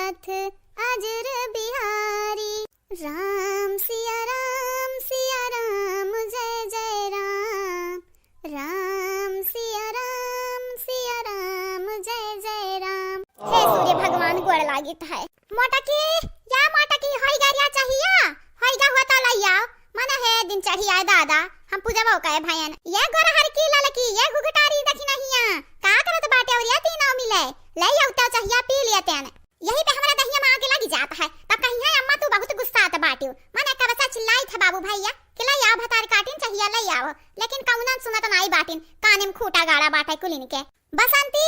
हाथ अजर बिहारी। राम सिया राम जय जय राम। राम सिया राम जय जय राम। हे सूर्य भगवान गोड़ लागित है। मोटकी होई गरिया चाहिए होई गा होता लइया मने है दिन चाहिए दादा हम पूजा वो कहे भयन ये गोर हर की ललकी ये घुघटारी देखी नहीं का करत बाटे और ये तीनों मिले ले उता चाहिए पी लिया तेन यही पे हमरा दहिया में आगे लगी जाता है तब कहीं है अम्मा तू बहुत गुस्सा आत बाटियो मने का बच्चा चिल्लाई था बाबू भैया कि ले आओ भतार काटिन चाहिए ले आओ लेकिन कौना सुनत नहीं बाटिन काने में खूटा गाड़ा बाटे कुलिन के। बसंती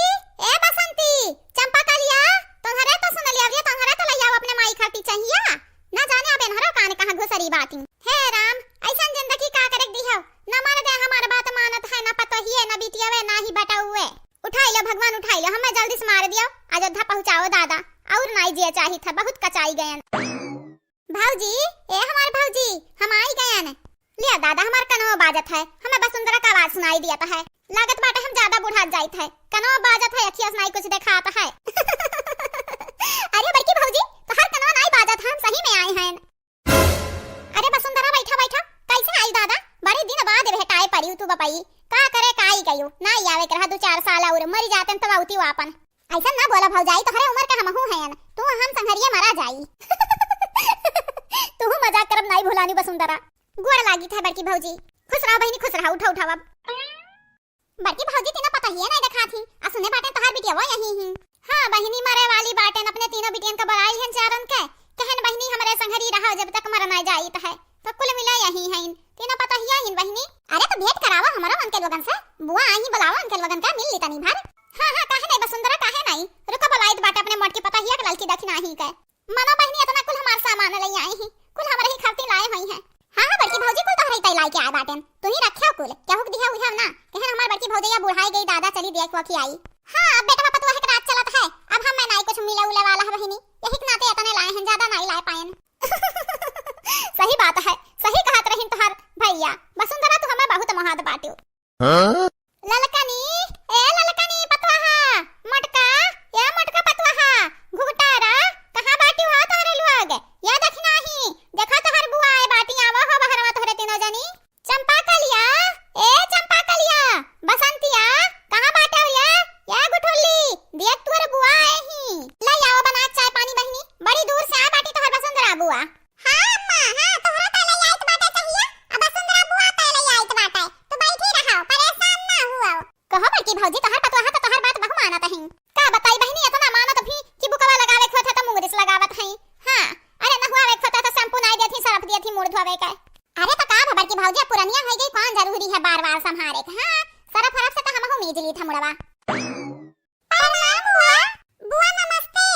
ए बसंती चंपा कलिया तुम्हारे तो सुन लिया ये तुम्हारे तो ले आओ अपने माई खाती चाहिए ना जाने अब इनहरो कान कहां घुसरी बाती। हे राम ऐसन जिंदगी का करे दी हो न मार दे हमार बात मानत है ना पतो ही है ना बिटियावे ना ही बटा हुए उठाई लो भगवान उठाई लो हमें जल्दी से मार दियो अयोध्या पहुंचाओ दादा और नहीं जिया चाहिए था बहुत कचाई गयन। भाऊजी ए हमार भाऊजी हम आई गयन लिया दादा हमार कनो बाजत है हमें वसुंधरा का आवाज सुनाई दिया है लागत बाटे हम ज्यादा बुढ़ा जाइत है कनो बाजत है अखिया सुनाई कुछ दिखाता है। अरे बड़की भाऊजी तो हर कनो नहीं बाजत हम सही में आए हैं। अरे वसुंधरा बैठा बैठा कैसे आई दादा बड़े दिन बाद भेटाए पड़ी तू बपाई का करे काई गयो ना आवे कर 2-4 साल और मरी जाते तो आउती वापन ऐसा ना बोला भौजाई तो हरे उम्र का हमहू हैं तू हम संघरिया मारा जाई। तू मजाक करब नहीं भुलानी वसुंधरा गोड़ लागी था बड़की भौजी खुश रहो बहनी खुश रहो उठा उठावा बड़की भौजी तीनों पता ही है नहीं देखा थी आ सुने बाटे तोहार बिटिया वो यही ही। हां बहनी मरे वाली बाटे अपने तीनों बिटियन का बड़ाई है चारन के कहन बहनी हमरे संघरी रहा जब तक मर ना जाई है तो कुल मिला यही है तीनों पता ही है बहनी। अरे तो भेंट करावा हमारा उनके लोगन से बुआ आई बुलावा उनके लोगन का मिल लेता नहीं भर। हां काहे नहीं वसुंधरा काहे नहीं रुको बुलाइत बाटे अपने मोट की पता ही है लड़की दखना ही के मनो बहनी इतना कुल हमार सामान ले आई ही कुल हमारे ही खर्ची लाए हुई है। हां बड़की भौजी को तो हरी तई लाई के आ बाटन तू ही रखियो कुल क्या हुक दिया हुआ ना कहन हमार बड़की भौजैया बुढ़ाई गई दादा चली देख वो की आई। हां बेटा पापा तो है रात चलत है अब हम मैं नहीं कुछ मिले उले वाला है बहनी यही के नाते इतने लाए हैं ज्यादा नहीं लाए पाएन। सही बात है सही कहत रहिन तोहार भैया वसुंधरा तू हमें बहुत महाद बाटियो। ललकनी ए ललकनी पतवाहा मटका ये मटका पतवाहा घुघटारा कहां बाटियो हो तोहरे लोग ये देखना ही देखा तोहर बुआ आए बाटी आवा हो बहरवा तोहरे तीनों जनी। चंपा कलिया ए चंपा कलिया बसंतिया कहां बाटे हो ये गुठुल्ली देख तोहर बुआ आए ही ले आओ बना चाय पानी बहनी बड़ी दूर से आ बाटी तोहर वसुंधरा बुआ। हां अम्मा हां तोहरा तो ले आइत बाटे चाहिए अब वसुंधरा बुआ तो ले आइत बाटे तो बैठी रहो परेशान ना हुआ कहो बड़की भौजी तोहर पतवाहा तो तोहर बात बहु मानत है का बताई बहनी इतना मानत भी कि बुकवा लगावे खोथे तो मुंगरिस लगावत है। हां अरे न हुआ खोथे तो शैम्पू नहीं देथी सरफ देथी मुंह धोवे के अरे तो का बड़की भौजी पुरानिया हो गई कौन जरूरी है बार-बार संभाले के। हां सरफ हरफ से तो हमहु मीजली था मुड़वा। प्रणाम बुआ नमस्ते।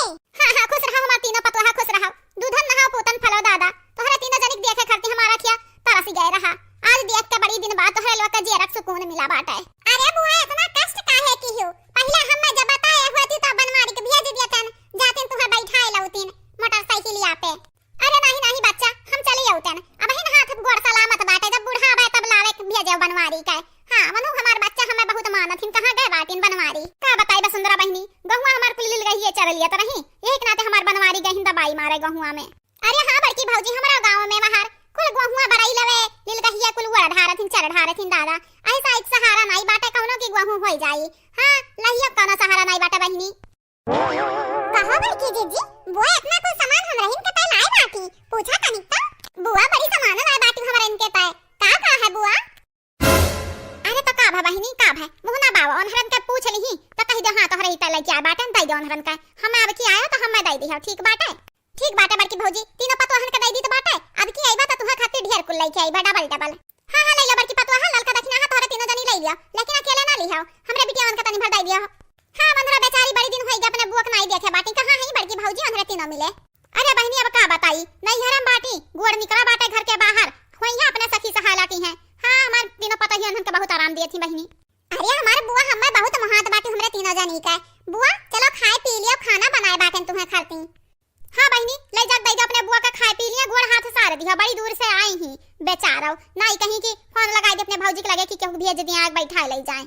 हां खुश रहो हमार तीनों पतवाहा खुश रहो दूधन नहाओ पोतन फलो दादा तोहरे तीनों जनिक देखे करती हमारा खिया तरसी गए रहा आज देख के बड़ी दिन बाद तोहरे लोग का जेरक सुकून मिला बाटे। अरे बुआ इतना कष्ट काहे की हो पहले हम जब बताए होती तो बनवारी के भेज दिया तन जाते तुहे बैठाए लौतीन मोटरसाइकिल पे। अरे नहीं बच्चा हम चली आउतन अब ही हाथ गोड़ सलामत बाटे जब बूढ़ा आवे तब लावे के भेजे बनवारी के। हां मनु हमार बच्चा हमें बहुत मानत हिन कहां गए बाटिन बनवारी का बताई वसुंधरा बहनी गहुआ हमार कुल लिल गई है चरलिया त रही एक नाते हमार बनवारी गहिन दबाई मारे गहुआ में। अरे हां बड़की भौजी हमारा गांव में बाहर कुल गहुआ बड़ाई लवे लिल गहिया कुल वड़ ढारथिन चर ढारथिन दादा ऐसा एक सहारा नहीं बाटे कौनो की गहू होई जाई। हां लहिया कौनो सहारा नहीं बाटे बहनी। कहो बड़की जीजी बुआ इतना कुल सामान हम रहिन के पाए लाए बाटी पूछा तनिक तो बुआ बड़ी सामान लाए बाटी हमरा इनके पाए का है बुआ। अरे तो का बहनी का है मुंह ना बावा अनहरन के पूछ ली तो कहि दे हां तोहरे ही तले क्या बाटन दई दे अनहरन का हम अब की आयो तो हम दई दी ठीक बाटे बड़की भौजी तीनों पतवाहन के दई दी तो बाटे अब की आइबा तो तुहा खातिर ढेर कुल लई के आइबा डबल। हां ले लो बड़की पतवाहा ललका दखना है तोहरे तीनों जनी ले लियो लेकिन अकेले ना लियो हमरे बिटियावन का तनी भर दई दियो। हां बंधरा बेचारी बड़ी दिन होई गया अपने बुआ के नहीं देखे बाटी कहां है बड़की भौजी हमरे तीनों मिले। अरे बहनी अब का बताई नहीं हरम बाटी गोड़ निकला बाटे घर के बाहर होई है अपने सखी सहाला की है। हां हमार तीनों पता ही उनके बहुत आराम दिए थी बहनी। अरे हमारे बुआ हमें बहुत महात बाटी हमरे तीनों जनी का बुआ चलो खाए पी लियो खाना बनाए बाटे तुम्हें खाती। हां बहनी ले जा दई दो अपने बुआ का खाए पी लिया गोड़ हाथ सार दिया बड़ी दूर से आई ही बेचारा नहीं कहीं की फोन लगा दे अपने भौजी के लगे कि केहू भेज दिया बैठा ले जाए।